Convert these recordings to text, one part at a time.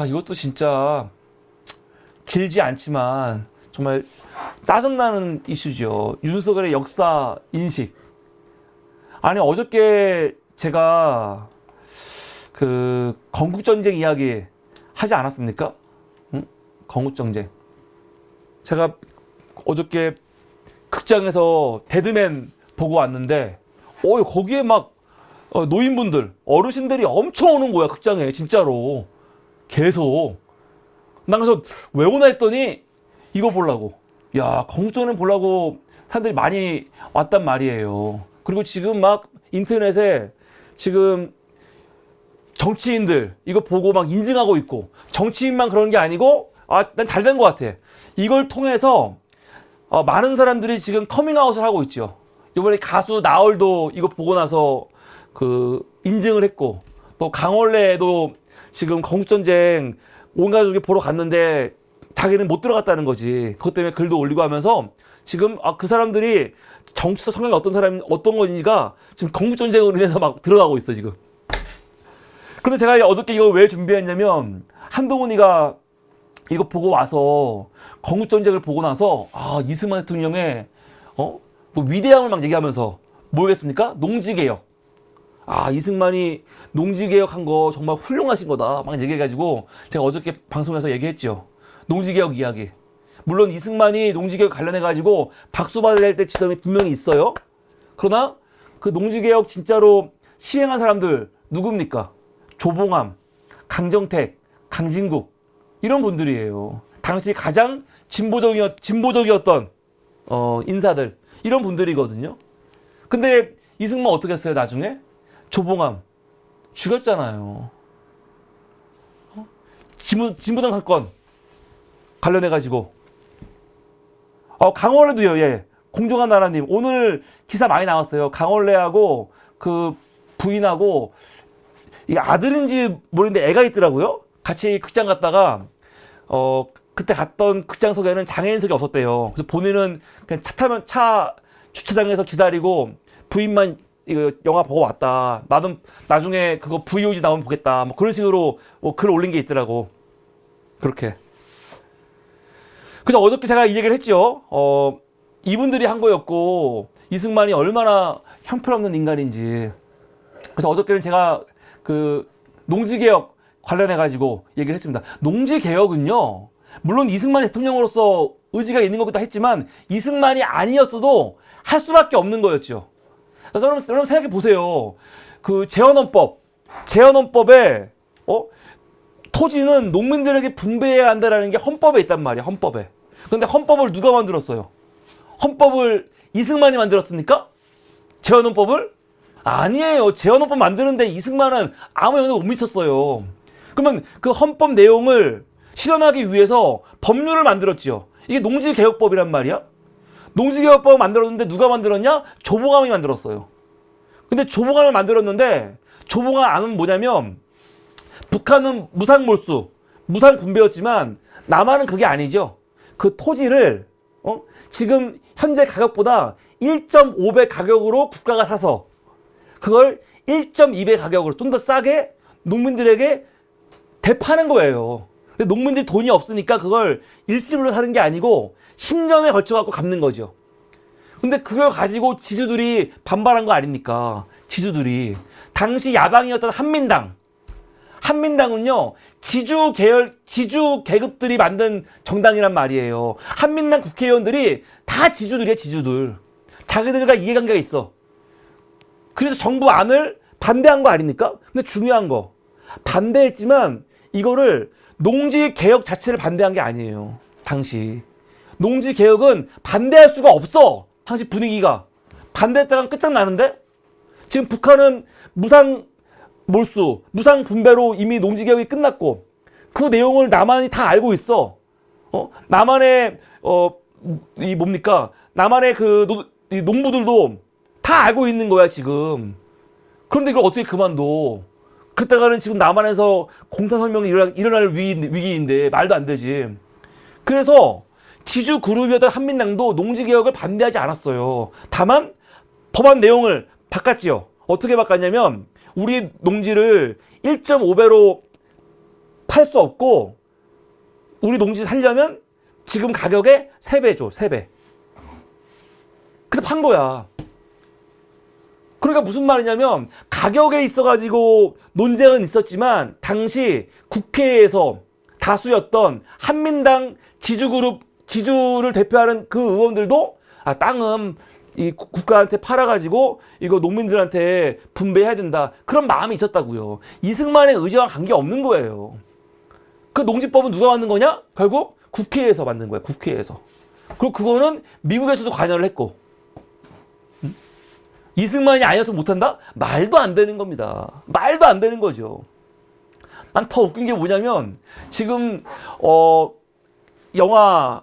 이것도 진짜 길지 않지만 정말 짜증나는 이슈죠. 윤석열의 역사 인식. 아니, 어저께 제가 그 건국전쟁 이야기 하지 않았습니까? 응? 건국전쟁. 제가 어저께 극장에서 데드맨 보고 왔는데, 거기에 막 노인분들, 어르신들이 엄청 오는 거야, 극장에. 진짜로. 계속. 난 그래서 왜 오나 했더니 이거 보려고. 야, 건국전쟁 보려고 사람들이 많이 왔단 말이에요. 그리고 지금 막 인터넷에 지금 정치인들 이거 보고 막 인증하고 있고, 정치인만 그런 게 아니고, 난 잘 된 것 같아. 이걸 통해서 많은 사람들이 지금 커밍아웃을 하고 있죠. 이번에 가수 나얼도 이거 보고 나서 그 인증을 했고, 또 강원래도 지금 건국전쟁 온 가족이 보러 갔는데 자기는 못 들어갔다는 거지. 그것 때문에 글도 올리고 하면서 지금 그 사람들이 정치적 성향이 어떤 건지가 지금 건국전쟁으로 인해서 막 들어가고 있어 지금. 그런데 제가 어저께 이거 왜 준비했냐면, 한동훈이가 이거 보고 와서 건국전쟁을 보고 나서 이승만 대통령의 뭐 위대함을 막 얘기하면서 뭐겠습니까? 농지개혁. 이승만이 농지개혁한 거 정말 훌륭하신 거다 막 얘기해가지고 제가 어저께 방송에서 얘기했죠. 농지개혁 이야기. 물론 이승만이 농지개혁 관련해가지고 박수 받아야 될 지점이 분명히 있어요. 그러나 그 농지개혁 진짜로 시행한 사람들 누굽니까? 조봉암, 강정택, 강진국 이런 분들이에요. 당시 가장 진보적이었던 인사들, 이런 분들이거든요. 근데 이승만 어떻게 했어요? 나중에 조봉암 죽였잖아요. 진보당 사건 관련해가지고. 강원래도요. 예, 공정한 나라님 오늘 기사 많이 나왔어요. 강원래하고 그 부인하고 이게 아들인지 모르겠는데 애가 있더라고요. 같이 극장 갔다가 그때 갔던 극장석에는 장애인석이 없었대요. 그래서 본인은 그냥 차 주차장에서 기다리고 부인만 이거 영화 보고 왔다. 나는 나중에 그거 VOD 나오면 보겠다. 뭐 그런 식으로 글 올린 게 있더라고. 그렇게. 그래서 어저께 제가 이 얘기를 했죠. 이분들이 한 거였고 이승만이 얼마나 형편없는 인간인지. 그래서 어저께는 제가 그 농지개혁 관련해가지고 얘기를 했습니다. 농지개혁은요, 물론 이승만 대통령으로서 의지가 있는 것도 했지만 이승만이 아니었어도 할 수밖에 없는 거였죠. 여러분 생각해 보세요. 그 제헌헌법에 토지는 농민들에게 분배해야 한다는 게 헌법에 있단 말이야. 헌법에. 그런데 헌법을 누가 만들었어요? 헌법을 이승만이 만들었습니까? 제헌헌법을? 아니에요. 제헌헌법 만드는데 이승만은 아무 영향도 못 미쳤어요. 그러면 그 헌법 내용을 실현하기 위해서 법률을 만들었죠. 이게 농지개혁법이란 말이야. 농지개혁법을 만들었는데 누가 만들었냐? 조봉암이 만들었어요. 근데 조봉암을 만들었는데 조봉암은 뭐냐면 북한은 무상몰수, 무상분배였지만 남한은 그게 아니죠. 그 토지를 지금 현재 가격보다 1.5배 가격으로 국가가 사서 그걸 1.2배 가격으로 좀 더 싸게 농민들에게 대파는 거예요. 근데 농민들이 돈이 없으니까 그걸 일시불로 사는 게 아니고 10년에 걸쳐갖고 갚는 거죠. 근데 그걸 가지고 지주들이 반발한 거 아닙니까? 지주들이. 당시 야당이었던 한민당은요, 지주 계급들이 만든 정당이란 말이에요. 한민당 국회의원들이 다 지주들이에요, 지주들. 자기들과 이해관계가 있어. 그래서 정부 안을 반대한 거 아닙니까? 근데 중요한 거, 반대했지만 이거를 농지개혁 자체를 반대한 게 아니에요. 당시 농지개혁은 반대할 수가 없어. 당시 분위기가. 반대했다가 끝장나는데 지금 북한은 무상몰수, 무상분배로 이미 농지개혁이 끝났고 그 내용을 남한이 다 알고 있어. 남한의 남한의 이 농부들도 다 알고 있는 거야 지금. 그런데 이걸 어떻게 그만둬? 그때가는 지금 남한에서 공산혁명이 일어날 위기인데 말도 안 되지. 그래서 지주 그룹이었던 한민당도 농지개혁을 반대하지 않았어요. 다만 법안 내용을 바꿨지요. 어떻게 바꿨냐면 우리 농지를 1.5배로 팔 수 없고 우리 농지 살려면 지금 가격의 3배 줘. 3배. 그래서 판 거야. 그러니까 무슨 말이냐면 가격에 있어가지고 논쟁은 있었지만 당시 국회에서 다수였던 한민당 지주그룹 지주를 대표하는 그 의원들도 땅은 이 국가한테 팔아가지고 이거 농민들한테 분배해야 된다. 그런 마음이 있었다고요. 이승만의 의지와 관계없는 거예요. 그 농지법은 누가 만든 거냐? 결국 국회에서 만든 거야. 국회에서. 그리고 그거는 미국에서도 관여를 했고. 이승만이 아니어서 못한다? 말도 안 되는 겁니다. 말도 안 되는 거죠. 난 더 웃긴 게 뭐냐면 지금 영화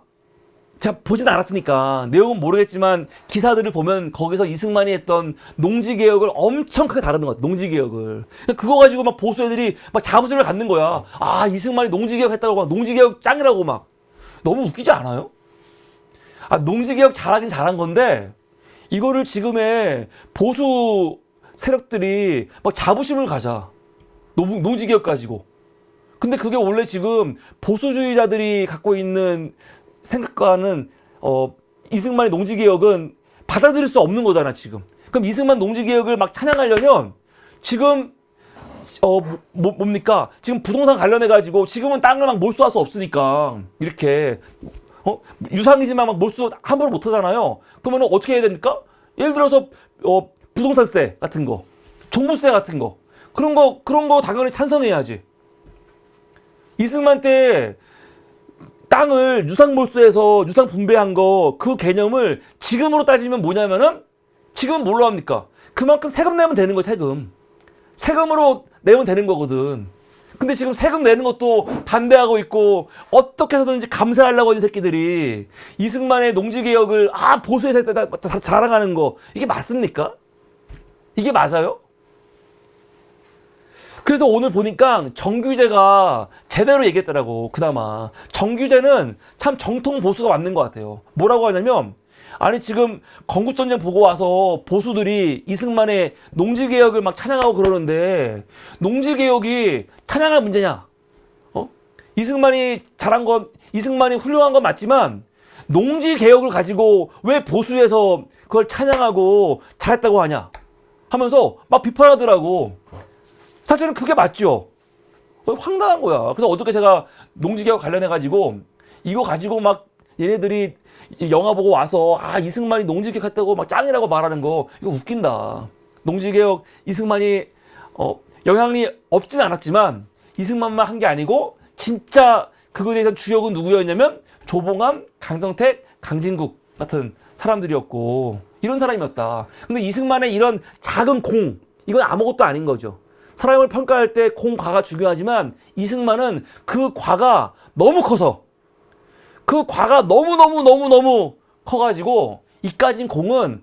제가 보진 않았으니까 내용은 모르겠지만 기사들을 보면 거기서 이승만이 했던 농지개혁을 엄청 크게 다루는 것 같아요. 농지개혁을. 그거 가지고 막 보수 애들이 막 자부심을 갖는 거야. 아, 이승만이 농지개혁 했다고 막 농지개혁 짱이라고 막. 너무 웃기지 않아요? 아, 농지개혁 잘하긴 잘한 건데 이거를 지금의 보수 세력들이 막 자부심을 가져. 농지개혁 가지고. 근데 그게 원래 지금 보수주의자들이 갖고 있는 생각과는 이승만의 농지개혁은 받아들일 수 없는 거잖아 지금. 그럼 이승만 농지개혁을 막 찬양하려면 지금 뭡니까? 지금 부동산 관련해 가지고 지금은 땅을 막 몰수할 수 없으니까 이렇게 유상이지만 막 몰수 함부로 못 하잖아요. 그러면 어떻게 해야 됩니까? 예를 들어서 부동산세 같은 거, 종부세 같은 거 그런 거 당연히 찬성해야지. 이승만 때 땅을 유상몰수해서 유상 분배한 거 그 개념을 지금으로 따지면 뭐냐면은 지금 뭘로 합니까? 그만큼 세금 내면 되는 거야. 세금으로 내면 되는 거거든. 근데 지금 세금 내는 것도 반대하고 있고 어떻게 해서든지 감세하려고 하는 새끼들이 이승만의 농지개혁을 보수에서 했다 자랑하는 거 이게 맞습니까? 이게 맞아요? 그래서 오늘 보니까 정규제가 제대로 얘기했더라고. 그나마 정규제는 참 정통 보수가 맞는 것 같아요. 뭐라고 하냐면 아니 지금 건국전쟁 보고 와서 보수들이 이승만의 농지개혁을 막 찬양하고 그러는데 농지개혁이 찬양할 문제냐? 이승만이 잘한 건 이승만이 훌륭한 건 맞지만 농지개혁을 가지고 왜 보수에서 그걸 찬양하고 잘했다고 하냐? 하면서 막 비판하더라고. 사실은 그게 맞죠. 황당한 거야. 그래서 어저께 제가 농지개혁 관련해가지고 이거 가지고 막 얘네들이 영화 보고 와서 이승만이 농지개혁 했다고 막 짱이라고 말하는 거 이거 웃긴다. 농지개혁 이승만이 영향이 없진 않았지만 이승만만 한 게 아니고 진짜 그거에 대해서 주역은 누구였냐면 조봉암, 강정택, 강진국 같은 사람들이었고 이런 사람이었다. 근데 이승만의 이런 작은 공 이건 아무것도 아닌 거죠. 사람을 평가할 때 공과가 중요하지만 이승만은 그 과가 너무 커서 그 과가 너무 커가지고 이까진 공은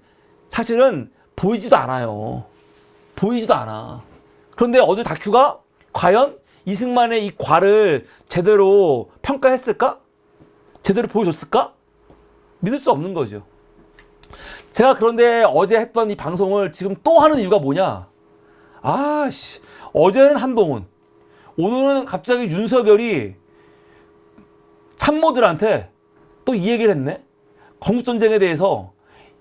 사실은 보이지도 않아요. 보이지도 않아. 그런데 어제 다큐가 과연 이승만의 이 과를 제대로 평가했을까? 제대로 보여줬을까? 믿을 수 없는 거죠. 제가 그런데 어제 했던 이 방송을 지금 또 하는 이유가 뭐냐? 어제는 한동훈, 오늘은 갑자기 윤석열이 참모들한테 또 이 얘기를 했네. 건국전쟁에 대해서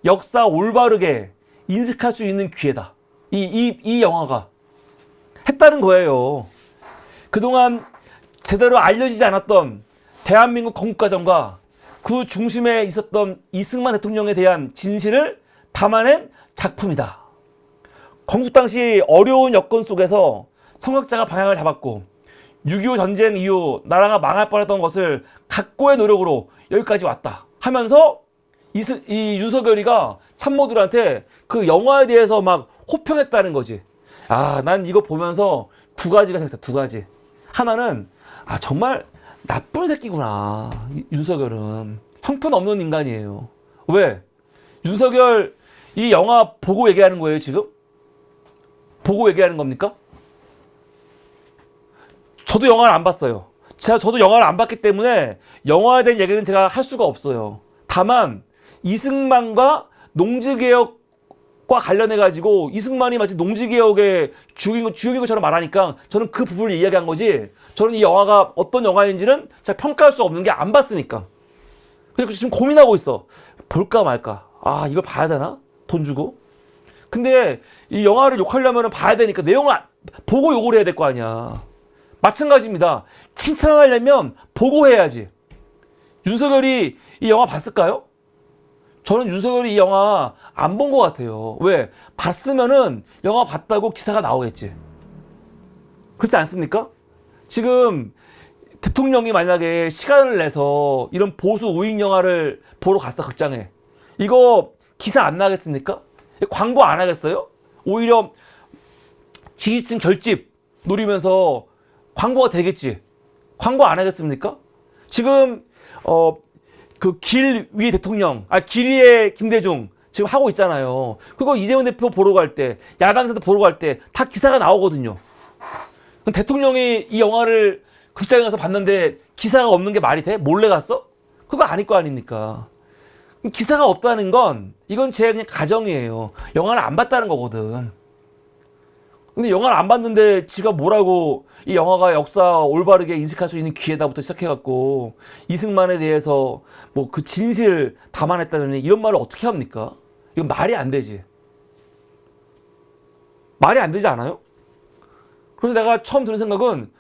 역사 올바르게 인식할 수 있는 기회다. 이 영화가 했다는 거예요. 그동안 제대로 알려지지 않았던 대한민국 건국과정과 그 중심에 있었던 이승만 대통령에 대한 진실을 담아낸 작품이다. 건국 당시 어려운 여건 속에서 성역자가 방향을 잡았고 6.25 전쟁 이후 나라가 망할 뻔했던 것을 각고의 노력으로 여기까지 왔다 하면서 이 윤석열이가 참모들한테 그 영화에 대해서 막 호평했다는 거지. 난 이거 보면서 두 가지가 생겼어. 두 가지. 하나는 정말 나쁜 새끼구나. 윤석열은 형편없는 인간이에요. 왜? 윤석열 이 영화 보고 얘기하는 거예요 지금? 보고 얘기하는 겁니까? 저도 영화를 안 봤어요. 저도 영화를 안 봤기 때문에 영화에 대한 얘기는 제가 할 수가 없어요. 다만 이승만과 농지개혁과 관련해가지고 이승만이 마치 농지개혁의 주역인 것처럼 말하니까 저는 그 부분을 이야기한 거지 저는 이 영화가 어떤 영화인지는 잘 평가할 수 없는 게 안 봤으니까. 그래서 지금 고민하고 있어. 볼까 말까. 아, 이걸 봐야 되나? 돈 주고. 근데 이 영화를 욕하려면 봐야 되니까 내용을 보고 욕을 해야 될 거 아니야. 마찬가지입니다. 칭찬하려면 보고 해야지. 윤석열이 이 영화 봤을까요? 저는 윤석열이 이 영화 안 본 것 같아요. 왜? 봤으면은 영화 봤다고 기사가 나오겠지. 그렇지 않습니까? 지금 대통령이 만약에 시간을 내서 이런 보수 우익 영화를 보러 갔어, 극장에. 이거 기사 안 나겠습니까? 광고 안 하겠어요? 오히려 지지층 결집 노리면서 광고가 되겠지. 광고 안 하겠습니까? 지금 그 길 위의 대통령, 길 위의 김대중 지금 하고 있잖아요. 그거 이재명 대표 보러 갈 때, 야당에서 보러 갈 때 다 기사가 나오거든요. 대통령이 이 영화를 극장에 가서 봤는데 기사가 없는 게 말이 돼? 몰래 갔어? 그거 아닐 거 아닙니까? 기사가 없다는 건 이건 제 그냥 가정이에요. 영화를 안 봤다는 거거든. 근데 영화를 안 봤는데 지가 뭐라고 이 영화가 역사 올바르게 인식할 수 있는 기회다부터 시작해갖고 이승만에 대해서 뭐 그 진실을 담아냈다느니 이런 말을 어떻게 합니까? 이건 말이 안 되지. 말이 안 되지 않아요? 그래서 내가 처음 드는 생각은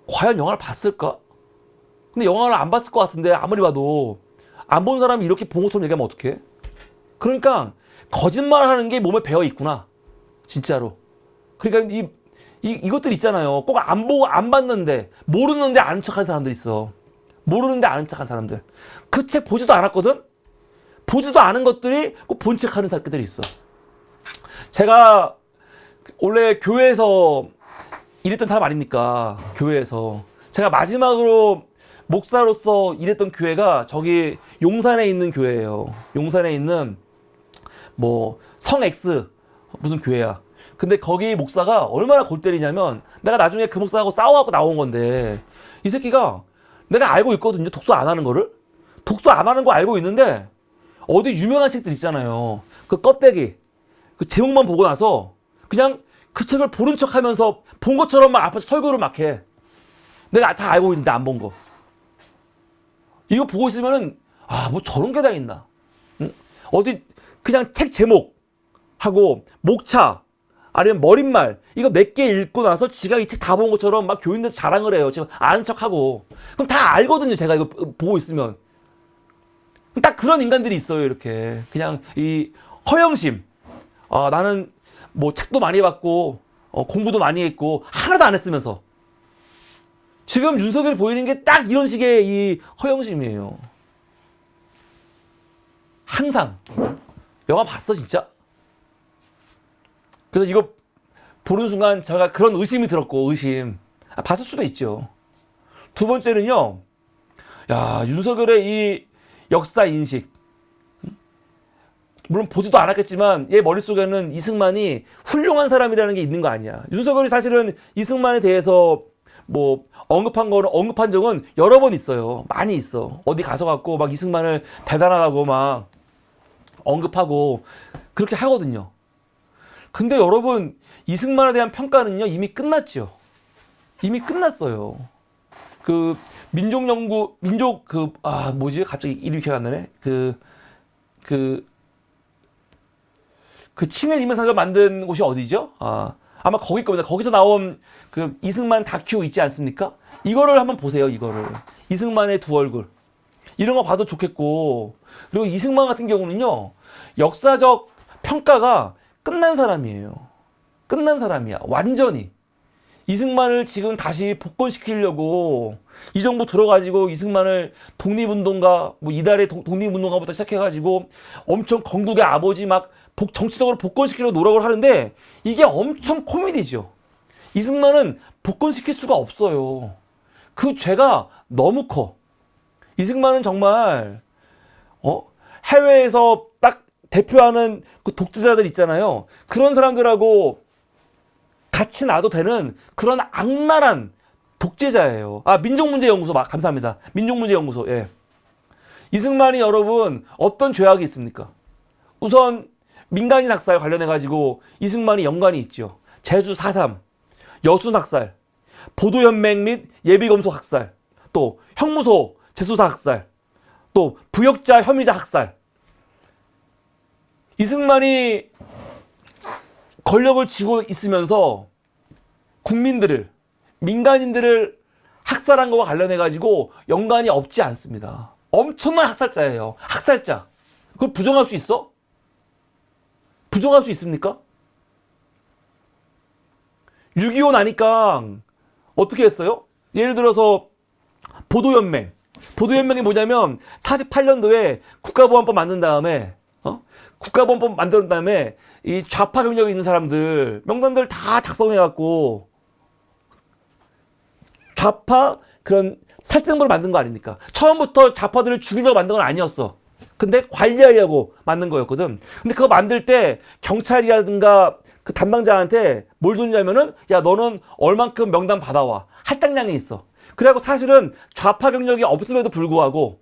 과연 영화를 봤을까? 근데 영화를 안 봤을 것 같은데 아무리 봐도 안 본 사람이 이렇게 본 것처럼 얘기하면 어떡해? 그러니까 거짓말하는 게 몸에 배어 있구나. 진짜로. 그러니까 이것들 있잖아요. 꼭 안 보고 안 봤는데 모르는데 아는 척하는 사람들 있어. 모르는데 아는 척하는 사람들. 그 책 보지도 않았거든? 보지도 않은 것들이 꼭 본 척하는 사람들이 있어. 제가 원래 교회에서 일했던 사람 아닙니까? 교회에서. 제가 마지막으로 목사로서 일했던 교회가 저기 용산에 있는 교회예요. 용산에 있는 뭐 성X 무슨 교회야. 근데 거기 목사가 얼마나 골 때리냐면 내가 나중에 그 목사하고 싸워갖고 나온 건데 이 새끼가 내가 알고 있거든요. 독서 안 하는 거를. 독서 안 하는 거 알고 있는데 어디 유명한 책들 있잖아요. 그 껍데기 그 제목만 보고 나서 그냥 그 책을 보는 척 하면서 본 것처럼 막 앞에서 설교를 막 해. 내가 다 알고 있는데 안 본 거. 이거 보고 있으면은 뭐 저런 게 다 있나. 응? 어디 그냥 책 제목 하고 목차 아니면 머릿말 이거 몇 개 읽고 나서 지가 이 책 다 본 것처럼 막 교인들 자랑을 해요. 지금 아는 척하고. 그럼 다 알거든요. 제가 이거 보고 있으면. 딱 그런 인간들이 있어요. 이렇게 그냥 이 허영심. 나는 뭐 책도 많이 봤고 공부도 많이 했고 하나도 안 했으면서 지금 윤석열이 보이는 게 딱 이런 식의 이 허영심이에요. 항상 영화 봤어 진짜? 그래서 이거 보는 순간 제가 그런 의심이 들었고 의심 봤을 수도 있죠. 두 번째는요. 야 윤석열의 이 역사 인식 물론 보지도 않았겠지만 얘 머릿속에는 이승만이 훌륭한 사람이라는 게 있는 거 아니야. 윤석열이 사실은 이승만에 대해서 뭐 언급한 적은 여러 번 있어요. 많이 있어. 어디 가서 갖고 막 이승만을 대단하다고 막 언급하고 그렇게 하거든요. 근데 여러분 이승만에 대한 평가는요 이미 끝났죠. 이미 끝났어요. 그 뭐지 갑자기 이름이 기억 안 나네. 그 친일 인민사전 만든 곳이 어디죠? 아마 거기 겁니다. 거기서 나온 그 이승만 다큐 있지 않습니까? 이거를 한번 보세요. 이거를 이승만의 두 얼굴 이런 거 봐도 좋겠고 그리고 이승만 같은 경우는요 역사적 평가가 끝난 사람이에요. 끝난 사람이야. 완전히 이승만을 지금 다시 복권시키려고 이 정부 들어가지고 이승만을 독립운동가 뭐 이달의 독립운동가부터 시작해가지고 엄청 건국의 아버지 막 정치적으로 복권시키려고 노력을 하는데 이게 엄청 코미디죠. 이승만은 복권시킬 수가 없어요. 그 죄가 너무 커. 이승만은 정말 해외에서 딱 대표하는 그 독재자들 있잖아요. 그런 사람들하고 같이 놔도 되는 그런 악랄한 독재자예요. 민족문제연구소 감사합니다. 민족문제연구소. 예. 이승만이 여러분 어떤 죄악이 있습니까? 우선 민간인 학살 관련해 가지고 이승만이 연관이 있죠. 제주 4.3, 여순 학살. 보도연맹 및 예비검소 학살, 또 형무소 재수사 학살, 또 부역자 혐의자 학살. 이승만이 권력을 쥐고 있으면서 국민들을, 민간인들을 학살한 것과 관련해 가지고 연관이 없지 않습니다. 엄청난 학살자예요. 학살자. 그걸 부정할 수 있어? 부정할 수 있습니까? 6.25 나니까 어떻게 했어요? 예를 들어서 보도연맹이 뭐냐면 48년도에 국가보안법 만든 다음에 국가보안법 만든 다음에 이 좌파 경력이 있는 사람들 명단들 다 작성해갖고 좌파 그런 살생부를 만든 거 아닙니까? 처음부터 좌파들을 죽이려고 만든 건 아니었어. 근데 관리하려고 만든 거였거든. 근데 그거 만들 때 경찰이라든가 그 담당자한테 뭘 줬냐면은 야 너는 얼만큼 명단 받아와. 할당량이 있어. 그래갖고 사실은 좌파 경력이 없음에도 불구하고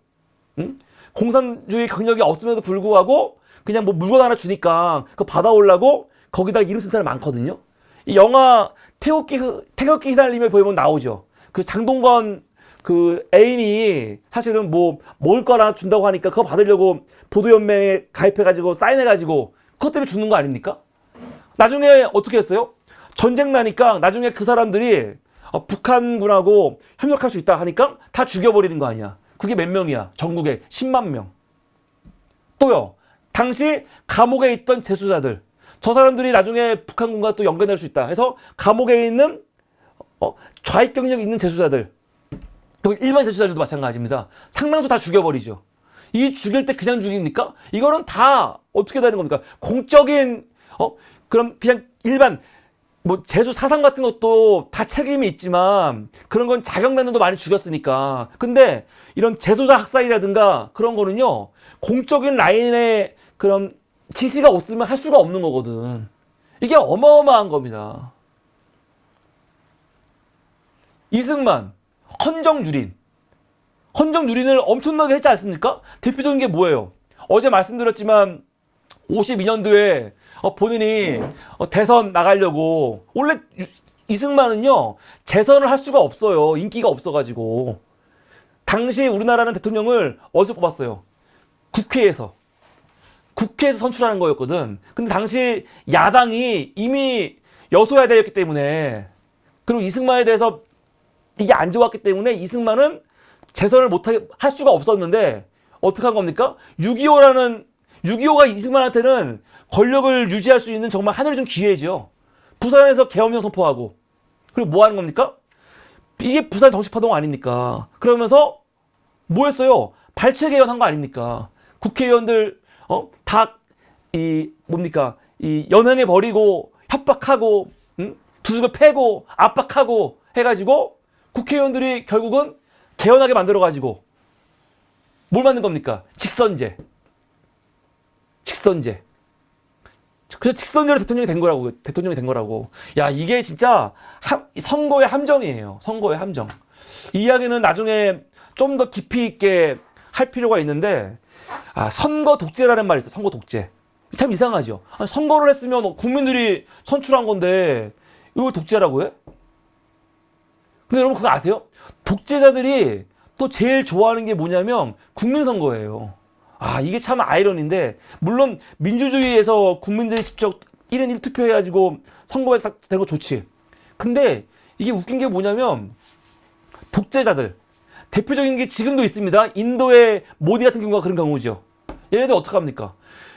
공산주의 경력이 없음에도 불구하고 그냥 뭐 물건 하나 주니까 그거 받아오려고 거기다 이름 쓴 사람 많거든요. 이 영화 태극기 휘날리며 보면 나오죠. 그 장동건 그 애인이 사실은 뭐 먹을 거 하나 준다고 하니까 그거 받으려고 보도연맹에 가입해가지고 사인해가지고 그것 때문에 죽는 거 아닙니까? 나중에 어떻게 했어요? 전쟁 나니까 나중에 그 사람들이 북한군하고 협력할 수 있다 하니까 다 죽여버리는 거 아니야. 그게 몇 명이야? 전국에 10만 명. 또요. 당시 감옥에 있던 재수자들. 저 사람들이 나중에 북한군과 또 연결될 수 있다 해서 감옥에 있는 좌익 경력이 있는 재수자들. 일반 재수자들도 마찬가지입니다. 상당수 다 죽여버리죠. 이 죽일 때 그냥 죽입니까? 이거는 다 어떻게 되는 겁니까? 공적인 그럼 그냥 일반 뭐 재수 사상 같은 것도 다 책임이 있지만 그런 건 자경단들도 많이 죽였으니까. 근데 이런 재소자 학살이라든가 그런 거는요 공적인 라인에 그런 지시가 없으면 할 수가 없는 거거든. 이게 어마어마한 겁니다. 이승만 헌정유린을 엄청나게 했지 않습니까? 대표적인 게 뭐예요? 어제 말씀드렸지만 52년도에 본인이 대선 나가려고 원래 이승만은요 재선을 할 수가 없어요. 인기가 없어가지고. 당시 우리나라는 대통령을 어디서 뽑았어요? 국회에서 선출하는 거였거든. 근데 당시 야당이 이미 여소야대였기 때문에 그리고 이승만에 대해서 이게 안 좋았기 때문에 이승만은 재선을 할 수가 없었는데 어떻게 한 겁니까? 6.25가 이승만한테는 권력을 유지할 수 있는 정말 하늘이 준 기회죠. 부산에서 계엄령 선포하고 그리고 뭐 하는 겁니까? 이게 부산 정치파동 아닙니까? 그러면서 뭐 했어요? 발췌 개헌한 거 아닙니까? 국회의원들 다 이 연행해 버리고 협박하고 두둑을 패고 압박하고 해가지고 국회의원들이 결국은 개헌하게 만들어가지고 뭘 만든 겁니까? 직선제. 그래서 직선제로 대통령이 된 거라고. 야, 이게 진짜 선거의 함정이에요. 선거의 함정. 이 이야기는 나중에 좀 더 깊이 있게 할 필요가 있는데, 선거 독재라는 말이 있어요. 선거 독재. 참 이상하죠. 선거를 했으면 국민들이 선출한 건데 이걸 독재라고 해? 근데 여러분 그거 아세요? 독재자들이 또 제일 좋아하는 게 뭐냐면 국민선거예요. 이게 참 아이러니인데, 물론 민주주의에서 국민들이 직접 1인 1투표 해가지고 선거에서 된 거 좋지. 근데 이게 웃긴 게 뭐냐면 독재자들 대표적인 게 지금도 있습니다. 인도의 모디 같은 경우가 그런 경우죠. 얘네들 어떡합니까?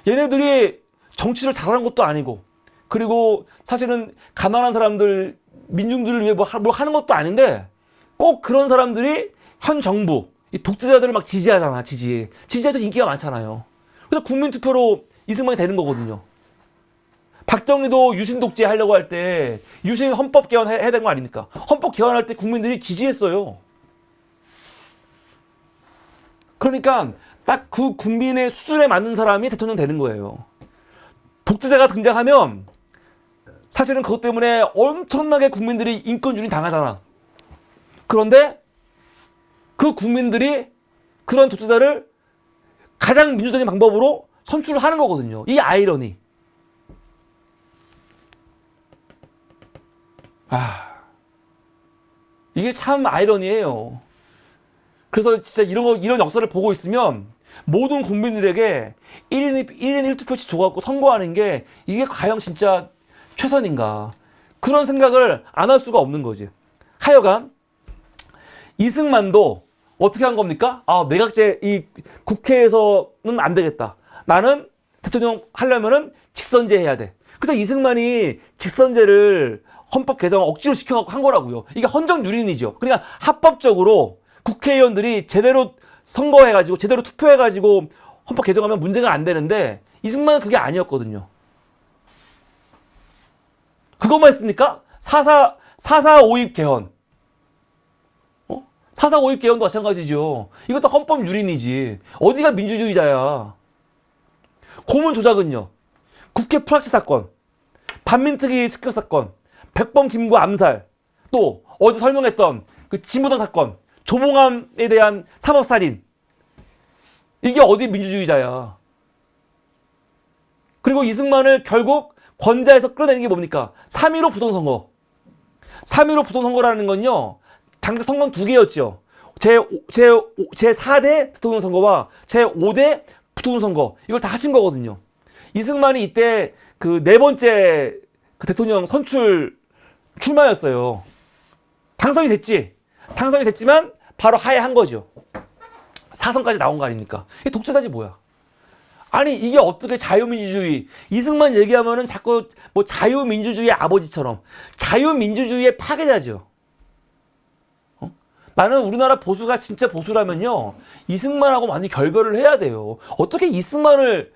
얘네들이 정치를 잘하는 것도 아니고, 그리고 사실은 가난한 사람들, 민중들을 위해 뭘 하는 것도 아닌데 꼭 그런 사람들이 현 정부, 이 독재자들을 막 지지하잖아. 지지해서 인기가 많잖아요. 그래서 국민투표로 이승만이 되는 거거든요. 박정희도 유신 독재 하려고 할 때 유신 헌법 개헌 해야 되는 거 아닙니까? 헌법 개헌할 때 국민들이 지지했어요. 그러니까 딱 그 국민의 수준에 맞는 사람이 대통령 되는 거예요. 독재자가 등장하면 사실은 그것 때문에 엄청나게 국민들이 인권주의 당하잖아. 그런데 그 국민들이 그런 독재자를 가장 민주적인 방법으로 선출을 하는 거거든요. 이 아이러니. 이게 참 아이러니해요. 그래서 진짜 이런 역사를 보고 있으면 모든 국민들에게 1인 1투표씩 줘갖고 선거하는 게 이게 과연 진짜 최선인가. 그런 생각을 안 할 수가 없는 거지. 하여간 이승만도 어떻게 한 겁니까? 내각제 이 국회에서는 안 되겠다. 나는 대통령 하려면은 직선제 해야 돼. 그래서 이승만이 직선제를 헌법 개정 억지로 시켜갖고 한 거라고요. 이게 헌정유린이죠. 그러니까 합법적으로 국회의원들이 제대로 선거해가지고 제대로 투표해가지고 헌법 개정하면 문제가 안 되는데 이승만은 그게 아니었거든요. 그것만 했습니까? 4.4.5입 개헌. 4.4.5입 개헌도 마찬가지죠. 이것도 헌법 유린이지. 어디가 민주주의자야. 고문 조작은요. 국회 프락치 사건, 반민특위 습격 사건, 백범 김구 암살, 또 어제 설명했던 그 진보당 사건, 조봉암에 대한 사법살인. 이게 어디 민주주의자야. 그리고 이승만을 결국 권좌에서 끌어내는 게 뭡니까? 3.15 부정선거. 3.15 부정선거라는 건요, 당시 선거는 두 개였죠. 제4대 대통령 선거와 제5대 부통령 선거. 이걸 다 합친 거거든요. 이승만이 이때 그 네 번째 그 대통령 출마였어요. 당선이 됐지. 당선이 됐지만 바로 하야한 거죠. 사선까지 나온 거 아닙니까? 이게 독재자지 뭐야. 아니 이게 어떻게 자유민주주의. 이승만 얘기하면은 자꾸 뭐 자유민주주의의 아버지처럼. 자유민주주의의 파괴자죠. 나는 우리나라 보수가 진짜 보수라면요, 이승만하고 많이 결별을 해야 돼요. 어떻게 이승만을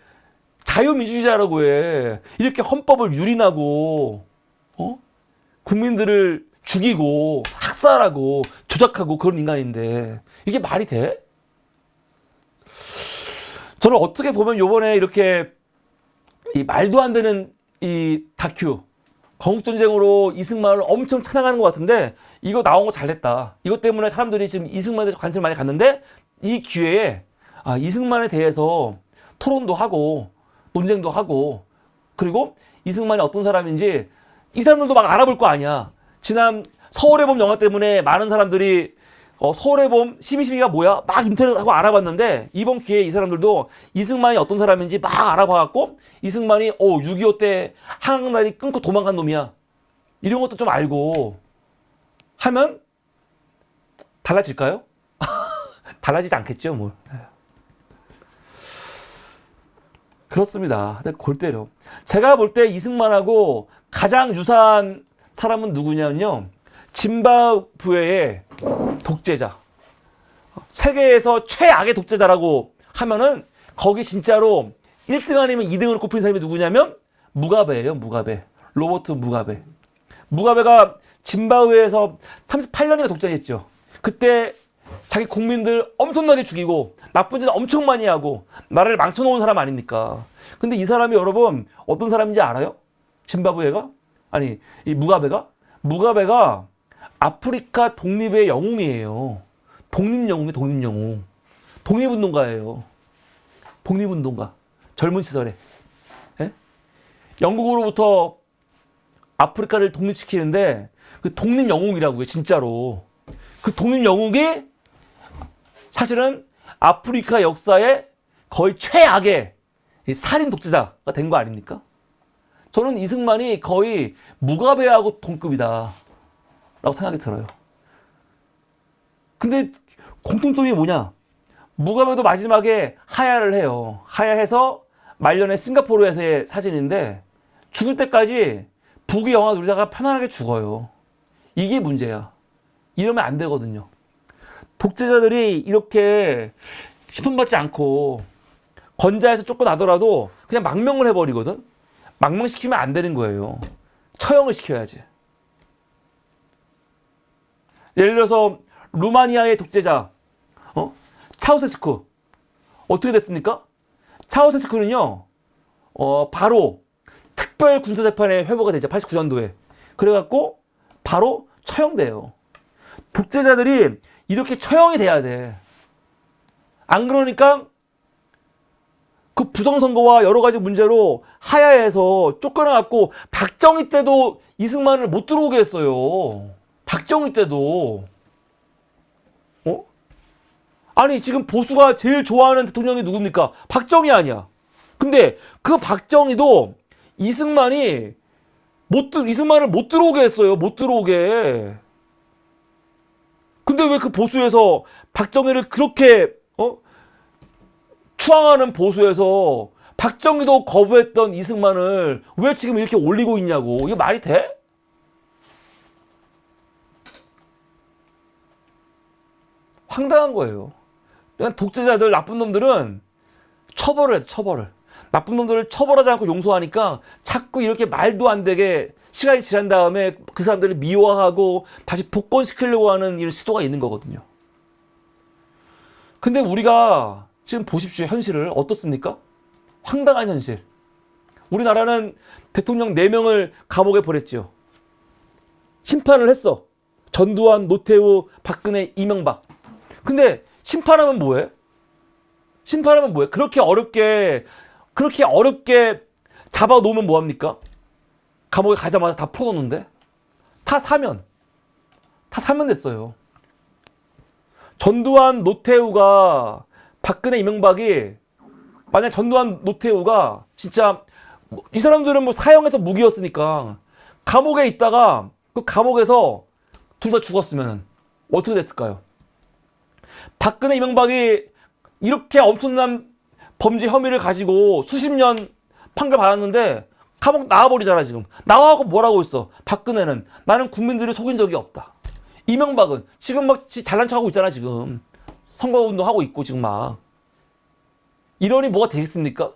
자유민주주의자라고 해. 이렇게 헌법을 유린하고 국민들을 죽이고 학살하고 조작하고 그런 인간인데 이게 말이 돼? 저는 어떻게 보면 요번에 이렇게 이 말도 안 되는 이 다큐 건국전쟁으로 이승만을 엄청 찬양하는 것 같은데 이거 나온 거 잘됐다. 이것 때문에 사람들이 지금 이승만에 대해서 관심을 많이 갖는데 이 기회에 이승만에 대해서 토론도 하고 논쟁도 하고 그리고 이승만이 어떤 사람인지 이 사람들도 막 알아볼 거 아니야. 지난 서울의 봄 영화 때문에 많은 사람들이 서울의 봄 12.12가 뭐야? 막 인터넷하고 알아봤는데 이번 기회에 이 사람들도 이승만이 어떤 사람인지 막 알아봐갖고 이승만이 6.25 때 한강다리 끊고 도망간 놈이야. 이런 것도 좀 알고 하면 달라질까요? 달라지지 않겠죠, 뭐. 그렇습니다. 골 때려. 제가 볼 때 이승만하고 가장 유사한 사람은 누구냐면요. 짐바브웨의 독재자. 세계에서 최악의 독재자라고 하면은 거기 진짜로 1등 아니면 2등으로 꼽힌 사람이 누구냐면 무가베예요. 무가베. 로버트 무가베. 무가베가 짐바브웨에서 38년이나 독재했죠. 그때 자기 국민들 엄청나게 죽이고 나쁜 짓 엄청 많이 하고 나라를 망쳐놓은 사람 아닙니까? 근데 이 사람이 여러분 어떤 사람인지 알아요? 짐바브웨가? 아니 이 무가베가 아프리카 독립의 영웅이에요. 독립영웅이 독립영웅. 독립운동가예요. 독립운동가. 젊은 시절에. 예? 영국으로부터 아프리카를 독립시키는데 그 독립영웅이라고요. 진짜로. 그 독립영웅이 사실은 아프리카 역사의 거의 최악의 살인 독재자가 된 거 아닙니까? 저는 이승만이 거의 무가베하고 동급이다 라고 생각이 들어요. 근데 공통점이 뭐냐? 무가베도 마지막에 하야를 해요. 하야해서 말년에 싱가포르에서의 사진인데 죽을 때까지 북의 영화 누리다가 편안하게 죽어요. 이게 문제야. 이러면 안 되거든요. 독재자들이 이렇게 시험받지 않고 권좌에서 쫓겨나더라도 그냥 망명을 해버리거든. 망명시키면 안 되는 거예요. 처형을 시켜야지. 예를 들어서 루마니아의 독재자 차우세스쿠 어떻게 됐습니까? 차우세스쿠는요 바로 특별 군사재판에 회부가 되죠. 89년도에. 그래갖고 바로 처형돼요. 독재자들이 이렇게 처형이 돼야 돼. 안 그러니까 그 부정선거와 여러 가지 문제로 하야해서 쫓겨나갖고 박정희 때도 이승만을 못 들어오게 했어요. 박정희 때도. 아니 지금 보수가 제일 좋아하는 대통령이 누굽니까? 박정희 아니야. 근데 그 박정희도 이승만이 이승만을 못 들어오게 했어요. 못 들어오게. 근데 왜 그 보수에서 박정희를 그렇게 추앙하는 보수에서 박정희도 거부했던 이승만을 왜 지금 이렇게 올리고 있냐고. 이게 말이 돼? 황당한 거예요. 그냥 독재자들, 나쁜 놈들은 처벌을 해야 돼, 처벌을. 나쁜 놈들을 처벌하지 않고 용서하니까 자꾸 이렇게 말도 안 되게 시간이 지난 다음에 그 사람들을 미워하고 다시 복권시키려고 하는 이런 시도가 있는 거거든요. 근데 우리가 지금 보십시오. 현실을 어떻습니까? 황당한 현실. 우리나라는 대통령 4명을 감옥에 보냈죠. 심판을 했어. 전두환, 노태우, 박근혜, 이명박. 근데 심판하면 뭐해? 심판하면 뭐해? 그렇게 어렵게 잡아놓으면 뭐합니까? 감옥에 가자마자 다 풀어놓는데? 다 사면 됐어요. 전두환, 노태우가, 박근혜, 이명박이, 만약 전두환, 노태우가 진짜 이 사람들은 뭐 사형에서 무기였으니까 감옥에 있다가 그 감옥에서 둘 다 죽었으면 어떻게 됐을까요? 박근혜, 이명박이 이렇게 엄청난 범죄 혐의를 가지고 수십 년 판결 받았는데 감옥 나와버리잖아. 지금 나와갖고 뭐라고 있어. 박근혜는 나는 국민들을 속인 적이 없다. 이명박은 지금 막 잘난 척하고 있잖아. 지금 선거운동 하고 있고 지금 막 이러니 뭐가 되겠습니까?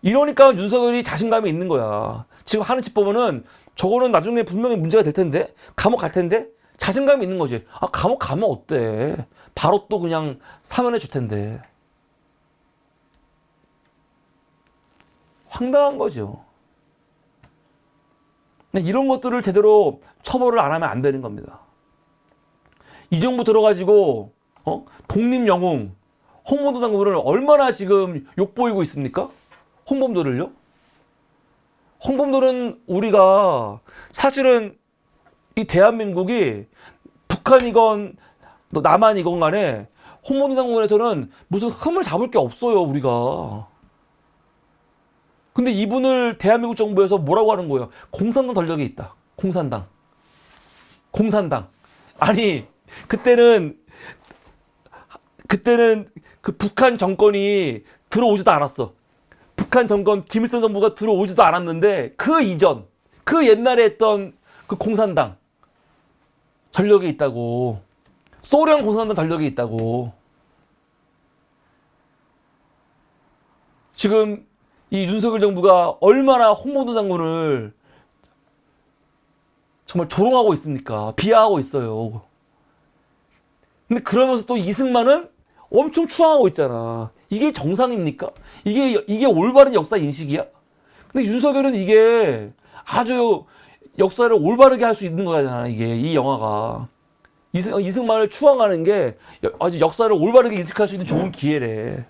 이러니까 윤석열이 자신감이 있는 거야. 지금 하는 짓 보면은 저거는 나중에 분명히 문제가 될 텐데, 감옥 갈 텐데, 자신감이 있는 거지. 아, 감옥 가면 어때? 바로 또 그냥 사면해 줄 텐데. 황당한 거죠. 근데 이런 것들을 제대로 처벌을 안 하면 안 되는 겁니다. 이 정부 들어가지고 독립영웅, 홍범도 장군을 얼마나 지금 욕보이고 있습니까? 홍범도를요? 홍범도는 우리가 사실은 이 대한민국이 북한이건 남한이건 간에 홍범도 장군에서는 무슨 흠을 잡을 게 없어요, 우리가. 근데 이분을 대한민국 정부에서 뭐라고 하는 거예요? 공산당 전력이 있다. 공산당. 아니, 그때는 그 북한 정권이 들어오지도 않았어. 북한 정권, 김일성 정부가 들어오지도 않았는데 그 이전, 그 옛날에 했던 그 공산당 전력이 있다고. 소련 공산당 전력이 있다고. 지금 이 윤석열 정부가 얼마나 홍범도 장군을 정말 조롱하고 있습니까? 비하하고 있어요. 근데 그러면서 또 이승만은 엄청 추앙하고 있잖아. 이게 정상입니까? 이게 올바른 역사 인식이야? 근데 윤석열은 이게 아주 역사를 올바르게 할 수 있는 거잖아. 이게 이 영화가 이승만을 추앙하는 게 아주 역사를 올바르게 인식할 수 있는 좋은 기회래.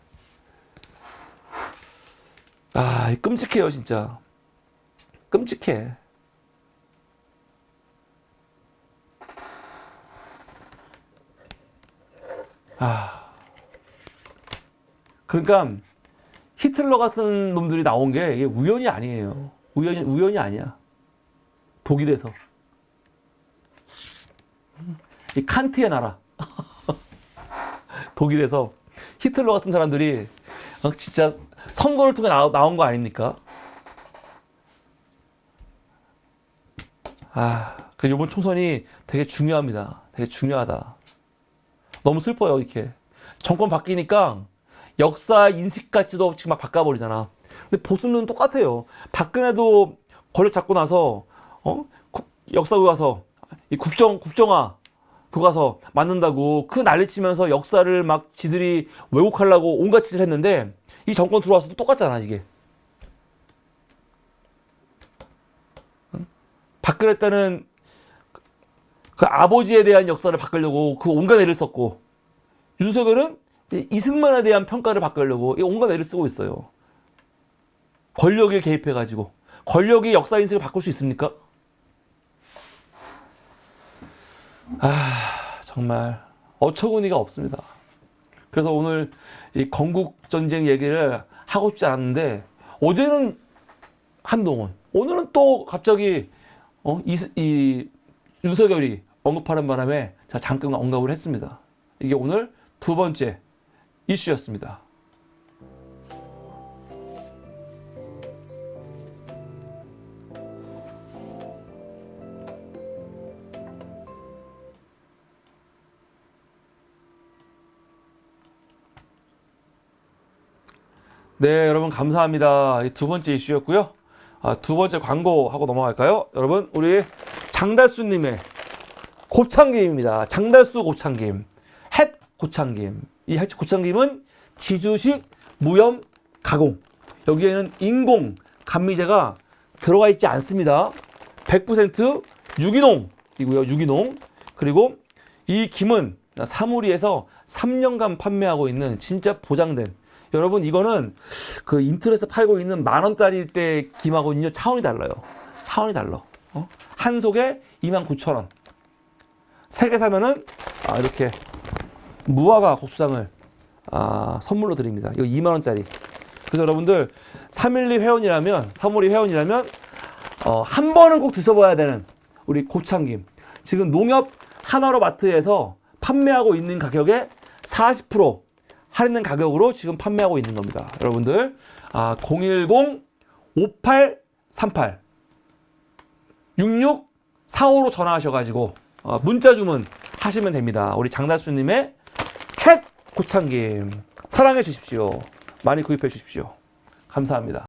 아, 끔찍해요, 진짜. 끔찍해. 그러니까 히틀러 같은 놈들이 나온 게 이게 우연이 아니에요. 우연이 아니야. 독일에서. 이 칸트의 나라. 독일에서 히틀러 같은 사람들이 진짜 선거를 통해 나온 거 아닙니까? 그 이번 총선이 되게 중요합니다. 되게 중요하다. 너무 슬퍼요, 이렇게. 정권 바뀌니까 역사 인식 가치도 지금 막 바꿔버리잖아. 근데 보수는 똑같아요. 박근혜도 권력 잡고 나서, 역사교 가서, 이 국정화, 교과서 만든다고 그 난리 치면서 역사를 막 지들이 왜곡하려고 온갖 짓을 했는데, 이 정권 들어와서도 똑같잖아, 이게. 박근혜 때는 그 아버지에 대한 역사를 바꾸려고 그 온갖 애를 썼고, 윤석열은 이승만에 대한 평가를 바꾸려고 온갖 애를 쓰고 있어요. 권력에 개입해가지고. 권력이 역사 인식을 바꿀 수 있습니까? 정말 어처구니가 없습니다. 그래서 오늘 이 건국 전쟁 얘기를 하고 싶지 않았는데 어제는 한동훈, 오늘은 또 갑자기 이 윤석열이 언급하는 바람에 제가 잠깐 언급을 했습니다. 이게 오늘 두 번째 이슈였습니다. 네, 여러분 감사합니다. 두 번째 이슈였고요. 두 번째 광고하고 넘어갈까요? 여러분, 우리 장달수님의 곱창김입니다. 장달수 곱창김, 햇 곱창김. 이 햇 곱창김은 지주식 무염 가공. 여기에는 인공 감미제가 들어가 있지 않습니다. 100% 유기농이고요. 유기농. 그리고 이 김은 사무리에서 3년간 판매하고 있는 진짜 보장된. 여러분 이거는 그 인터넷에 팔고 있는 10,000원짜리 때 김하고는요 차원이 달라요. 차원이 달라. 한 속에 29,000원. 3개 사면은 이렇게 무화과 고추장을 선물로 드립니다. 이거 20,000원짜리. 그래서 여러분들 312 회원이라면 한 번은 꼭 드셔봐야 되는 우리 곱창김. 지금 농협 하나로마트에서 판매하고 있는 가격에 40% 할인된 가격으로 지금 판매하고 있는 겁니다. 여러분들 010-5838 6645로 전화하셔가지고 문자 주문 하시면 됩니다. 우리 장달수님의 햇 고창김 사랑해 주십시오. 많이 구입해 주십시오. 감사합니다.